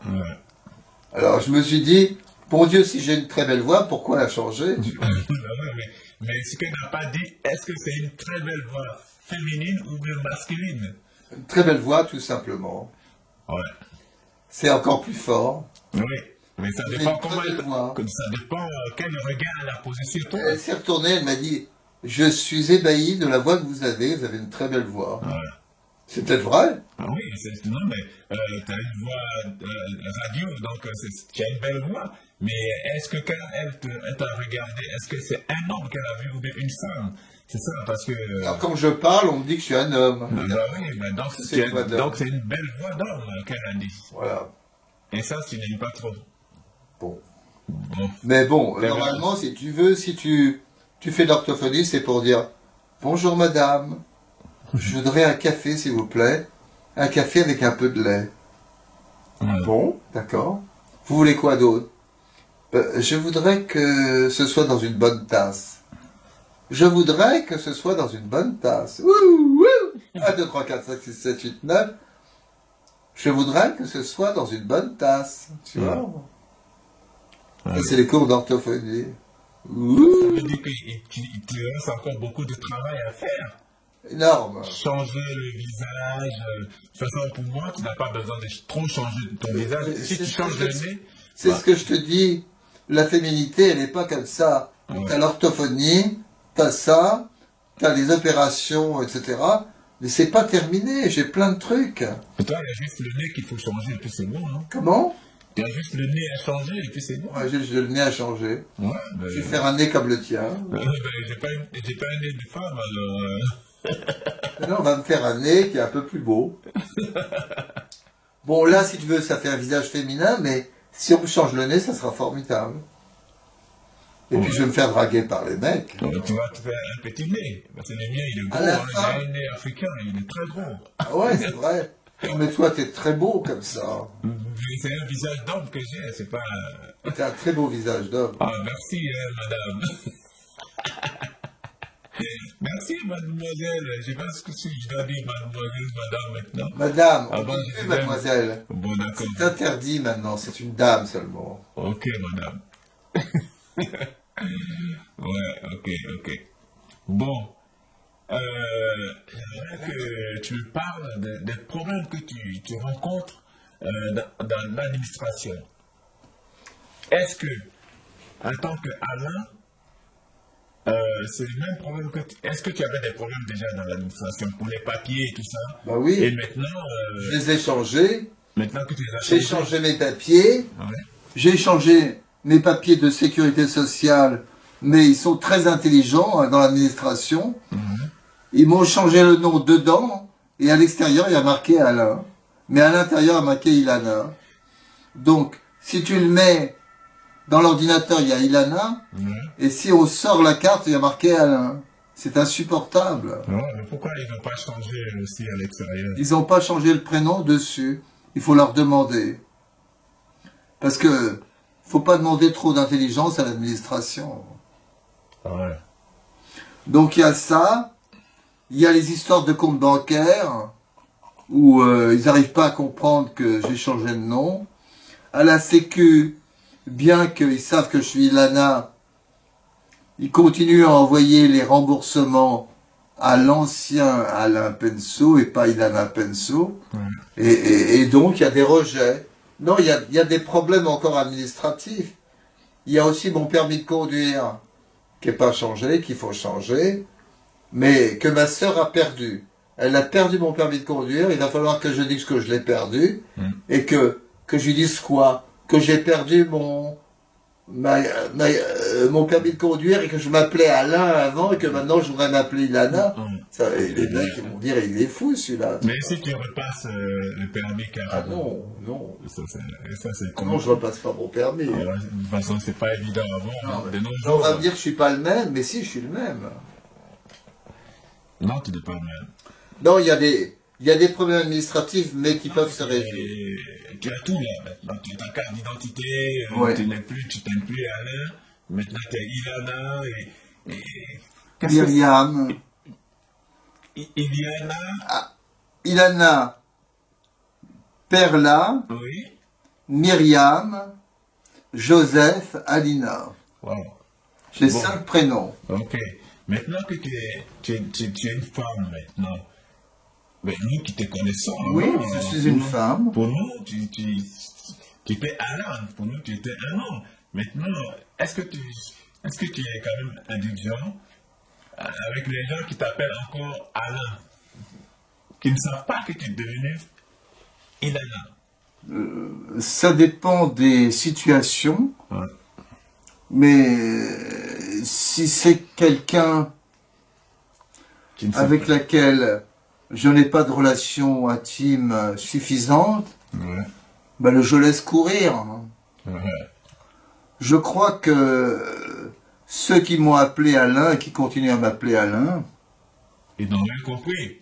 Alors je me suis dit, bon Dieu, si j'ai une très belle voix, pourquoi la changer? mais ce qu'elle n'a pas dit, est-ce que c'est une très belle voix féminine ou bien masculine? Une très belle voix, tout simplement. Ouais. C'est encore plus fort. Oui, mais ça dépend Ça dépend quel regard elle a posé sur toi. Elle s'est retournée, elle m'a dit, je suis ébahi de la voix que vous avez une très belle voix. C'est peut-être vrai. Oui, non, mais tu as une voix radio, donc tu as une belle voix. Mais est-ce que quand elle t'a regardé, est-ce que c'est un homme qu'elle a vu ou bien une femme? C'est ça, parce que... Alors quand je parle, on me dit que je suis un homme. Donc c'est une belle voix d'homme qu'elle a dit. Voilà. Et ça, tu n'aimes pas trop. Bon. Mais bon, normalement, si tu veux, si tu fais de l'orthophonie, c'est pour dire « Bonjour madame, je voudrais un café s'il vous plaît, un café avec un peu de lait. » Bon, d'accord. Vous voulez quoi d'autre? Je voudrais que ce soit dans une bonne tasse. Je voudrais que ce soit dans une bonne tasse. Ouh, ouh. 1, 2, 3, 4, 5, 6, 7, 8, 9. Je voudrais que ce soit dans une bonne tasse. Tu vois? Ça, c'est les cours d'orthophonie. Ça veut dire qu'il te reste encore beaucoup de travail à faire. Énorme. Changer le visage. De toute façon, pour moi, tu n'as pas besoin de trop changer ton visage. Si tu changes le nez... C'est ce que je te dis. La féminité, elle n'est pas comme ça. T'as l'orthophonie, t'as ça, t'as les opérations, etc. Mais c'est pas terminé, j'ai plein de trucs. Mais toi, il y a juste le nez qu'il faut changer et puis c'est bon, non? Comment? Il y a juste le nez à changer et puis c'est bon. Ouais, j'ai juste le nez à changer. Ouais, je vais faire un nez comme le tien. J'ai pas un nez de femme, alors... Non, on va me faire un nez qui est un peu plus beau. Bon, là, si tu veux, ça fait un visage féminin, mais si on me change le nez, ça sera formidable. Et puis, je vais me faire draguer par les mecs. Tu vas te faire un petit nez. Parce que le mien, il est gros. J'ai un nez africain, il est très gros. Ah ouais, c'est vrai. Non, mais toi, t'es très beau comme ça. C'est un visage d'homme que j'ai, c'est pas... T'as un très beau visage d'homme. Ah, merci, madame. Merci, mademoiselle. Je sais pas ce que je dois dire, mademoiselle, madame, maintenant. Madame, Ah on bon, dit je plus dis mademoiselle. Bon, d'accord. C'est interdit maintenant, c'est une dame seulement. Ok, madame. Ouais, ok. Bon, j'aimerais que tu me parles des problèmes que tu rencontres dans l'administration. Est-ce que, en tant qu'Alain, c'est le même problème que... Est-ce que tu avais des problèmes déjà dans l'administration pour les papiers et tout ça? Bah oui. Et maintenant... Je les ai changés. Maintenant que tu les as J'ai changé mes papiers. Ouais. J'ai changé mes papiers de sécurité sociale, mais ils sont très intelligents dans l'administration. Ils m'ont changé le nom dedans, et à l'extérieur, il y a marqué Alain. Mais à l'intérieur, il y a marqué Ilana. Donc, si tu le mets dans l'ordinateur, il y a Ilana, et si on sort la carte, il y a marqué Alain. C'est insupportable. Ouais, mais pourquoi ils n'ont pas changé aussi à l'extérieur? Ils n'ont pas changé le prénom dessus. Il faut leur demander. Parce que faut pas demander trop d'intelligence à l'administration. Ouais. Donc il y a ça. Il y a les histoires de comptes bancaires où ils n'arrivent pas à comprendre que j'ai changé de nom. À la Sécu, bien qu'ils savent que je suis Ilana, ils continuent à envoyer les remboursements à l'ancien Alain Penso et pas Ilana Penso. Et donc, il y a des rejets. Non, il y a des problèmes encore administratifs. Il y a aussi mon permis de conduire qui n'est pas changé, qu'il faut changer, mais que ma sœur a perdu. Elle a perdu mon permis de conduire, il va falloir que je dise que je l'ai perdu, et que je lui dise quoi? Que j'ai perdu mon permis de conduire et que je m'appelais Alain avant et que maintenant je voudrais m'appeler Ilana. Ça, et les mecs ils vont dire il est fou celui-là. Mais si tu repasses le permis carrément. Ah non. Ça c'est Comment je repasse pas mon permis? De toute façon, c'est pas évident avant. De nos On jours. va me dire que je suis pas le même, mais si, je suis le même. Non, tu n'es pas le même. Non, il y a des problèmes administratifs, mais qui peuvent se résoudre. Tu as tout là maintenant. Tu as ta carte d'identité, Ouais. tu t'aimes plus Alain, maintenant tu es Ilana et Myriam. Iliana, Ilana. Perla. oui. Myriam. Joseph. Alina. Wow. J'ai Bon. 5 prénoms. Ok. Maintenant que tu es une femme maintenant, ben, nous qui te connaissons, Oui, avant, je suis une femme. Pour nous, tu étais Alain, pour nous, tu étais un homme. Maintenant, est-ce que tu es quand même indulgent avec les gens qui t'appellent encore Alain, qui ne savent pas que tu es devenu Ilana? Ça dépend des situations. Ouais. Mais si c'est quelqu'un Qui ne sait avec pas. laquelle je n'ai pas de relation intime suffisante, Ouais. ben je laisse courir. Ouais. Je crois que ceux qui m'ont appelé Alain et qui continuent à m'appeler Alain, Ils n'ont rien compris.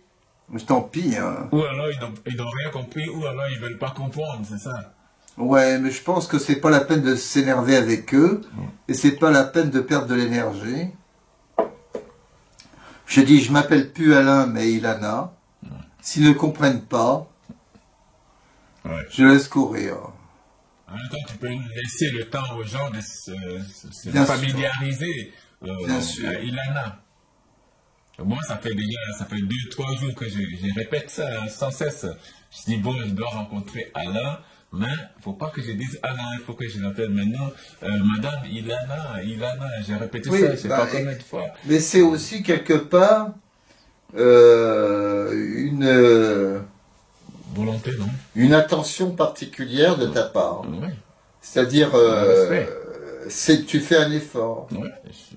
tant pis. Hein. Ou alors ils n'ont rien compris, ou alors ils ne veulent pas comprendre, c'est ça. Ouais, mais je pense que c'est pas la peine de s'énerver avec eux et c'est pas la peine de perdre de l'énergie. Je dis, je m'appelle plus Alain, mais Ilana. S'ils ne comprennent pas, Ouais. je laisse courir. En même temps, tu peux laisser le temps aux gens de se Bien sûr. familiariser. Bien sûr. Ilana. Moi, ça fait 2-3 jours que je répète ça sans cesse. Je dis, bon, je dois rencontrer Alain, mais il ne faut pas que je dise Alain, il faut que je l'appelle maintenant Madame Ilana. J'ai répété Oui, ça, je ne sais bah, pas combien de fois. Mais c'est aussi quelque part Volonté, non? une attention particulière de ta part. Oui. C'est-à-dire, respect. tu fais un effort. Ouais,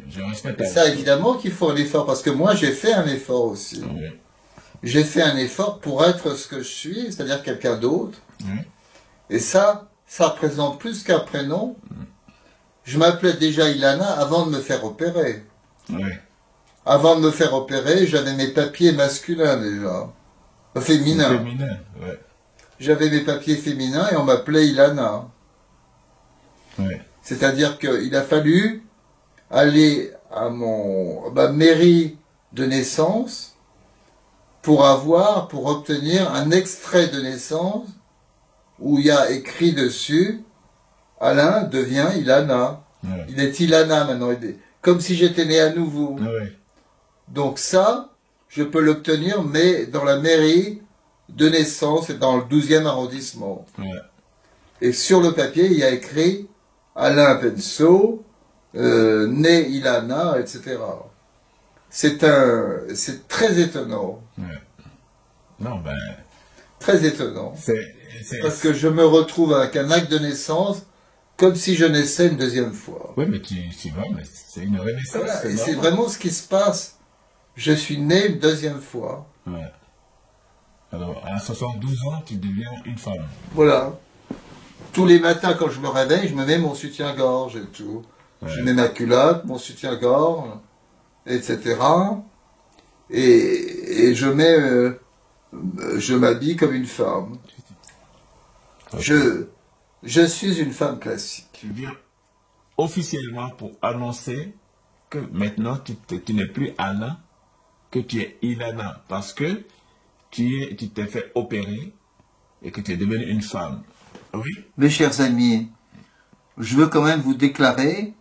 je respecte. Et ça, évidemment qu'il faut un effort, parce que moi, j'ai fait un effort aussi. Oui. J'ai fait un effort pour être ce que je suis, c'est-à-dire quelqu'un d'autre. Oui. Et ça représente plus qu'un prénom. Je m'appelais déjà Ilana avant de me faire opérer. Oui. Avant de me faire opérer, j'avais mes papiers masculins déjà. Féminins. Féminin, ouais. j'avais mes papiers féminins et on m'appelait Ilana. Ouais. C'est-à-dire qu'il a fallu aller à ma mairie de naissance pour obtenir un extrait de naissance où il y a écrit dessus Alain devient Ilana. Ouais. Il est Ilana maintenant, comme si j'étais né à nouveau. Ouais. Donc ça, je peux l'obtenir, mais dans la mairie de naissance et dans le 12e arrondissement. Ouais. Et sur le papier, il y a écrit Alain Penso, né Ilana, etc. C'est très étonnant. Ouais. Non, ben... Très étonnant. C'est... Parce que je me retrouve avec un acte de naissance comme si je naissais une deuxième fois. Oui, mais tu vois, mais c'est une renaissance. Voilà, et c'est vraiment ce qui se passe. Je suis né une deuxième fois. Ouais. Alors, à 72 ans, tu deviens une femme. Voilà. Tous les matins, quand je me réveille, je me mets mon soutien-gorge et tout. Ouais. Je mets ma culotte, mon soutien-gorge, etc. Et je m'habille comme une femme. Okay. Je suis une femme classique. Tu viens officiellement pour annoncer que maintenant tu n'es plus Anna, que tu es Ilana, parce que tu t'es fait opérer et que tu es devenue une femme. Oui. Mes chers amis, je veux quand même vous déclarer,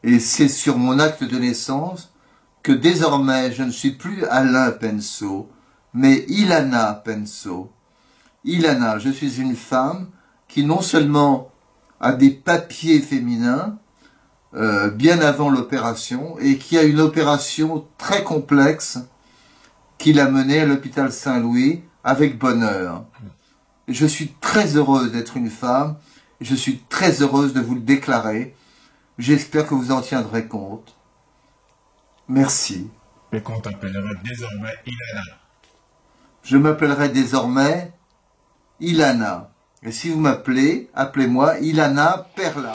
et c'est sur mon acte de naissance, que désormais je ne suis plus Alain Penso, mais Ilana Penso. Ilana, je suis une femme qui non seulement a des papiers féminins, bien avant l'opération, et qui a une opération très complexe qui l'a menée à l'hôpital Saint-Louis avec bonheur. Je suis très heureuse d'être une femme, je suis très heureuse de vous le déclarer. J'espère que vous en tiendrez compte. Merci. Et qu'on t'appellera désormais Ilana. Je m'appellerai désormais Ilana. Et si vous m'appelez, appelez-moi Ilana Perla.